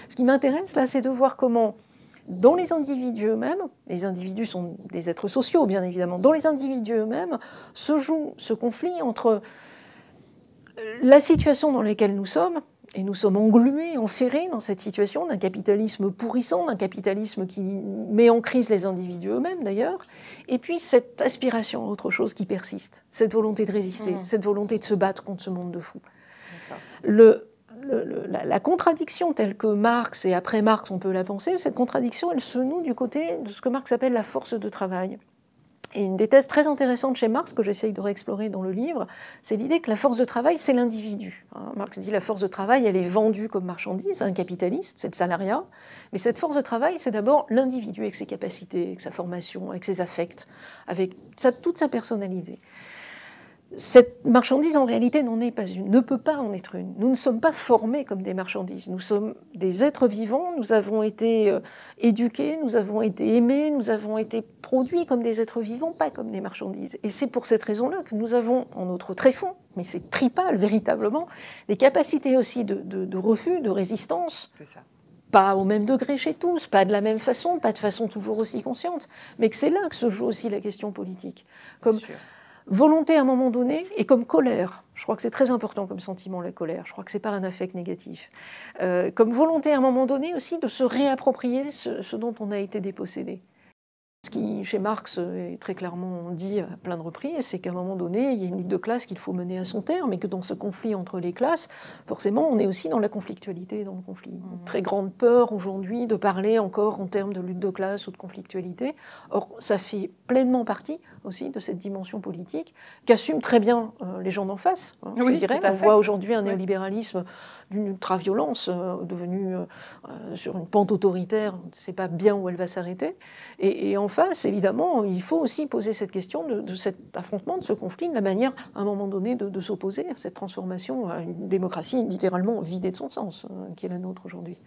Ce qui m'intéresse, là, c'est de voir comment, dans les individus eux-mêmes, les individus sont des êtres sociaux, bien évidemment, dans les individus eux-mêmes, se joue ce conflit entre la situation dans laquelle nous sommes, et nous sommes englués, enferrés dans cette situation d'un capitalisme pourrissant, d'un capitalisme qui met en crise les individus eux-mêmes d'ailleurs, et puis cette aspiration à autre chose qui persiste, cette volonté de résister, cette volonté de se battre contre ce monde de fous. La contradiction telle que Marx, et après Marx on peut la penser, cette contradiction elle se noue du côté de ce que Marx appelle la force de travail. Et une des thèses très intéressantes chez Marx, que j'essaye de réexplorer dans le livre, c'est l'idée que la force de travail, c'est l'individu. Marx dit que la force de travail, elle est vendue comme marchandise à un capitaliste, c'est le salariat. Mais cette force de travail, c'est d'abord l'individu avec ses capacités, avec sa formation, avec ses affects, avec toute sa personnalité. Cette marchandise, en réalité, n'en est pas une, ne peut pas en être une. Nous ne sommes pas formés comme des marchandises. Nous sommes des êtres vivants, nous avons été éduqués, nous avons été aimés, nous avons été produits comme des êtres vivants, pas comme des marchandises. Et c'est pour cette raison-là que nous avons, en notre tréfonds, mais c'est tripale véritablement, des capacités aussi de refus, de résistance. C'est ça. Pas au même degré chez tous, pas de la même façon, pas de façon toujours aussi consciente, mais que c'est là que se joue aussi la question politique. Comme volonté à un moment donné et comme colère. Je crois que c'est très important comme sentiment, la colère. Je crois que c'est pas un affect négatif. Comme volonté à un moment donné aussi de se réapproprier ce dont on a été dépossédé. Ce qui, chez Marx, est très clairement dit à plein de reprises, c'est qu'à un moment donné, il y a une lutte de classe qu'il faut mener à son terme, et que dans ce conflit entre les classes, forcément, on est aussi dans la conflictualité, dans le conflit. Une très grande peur aujourd'hui de parler encore en termes de lutte de classe ou de conflictualité. Or, ça fait pleinement partie aussi de cette dimension politique qu'assument très bien les gens d'en face. Oui, je dirais. On voit aujourd'hui un néolibéralisme d'une ultra-violence devenue sur une pente autoritaire, on ne sait pas bien où elle va s'arrêter. Et en face, évidemment, il faut aussi poser cette question de cet affrontement, de ce conflit, de la manière, à un moment donné, de s'opposer à cette transformation à une démocratie littéralement vidée de son sens, qui est la nôtre aujourd'hui.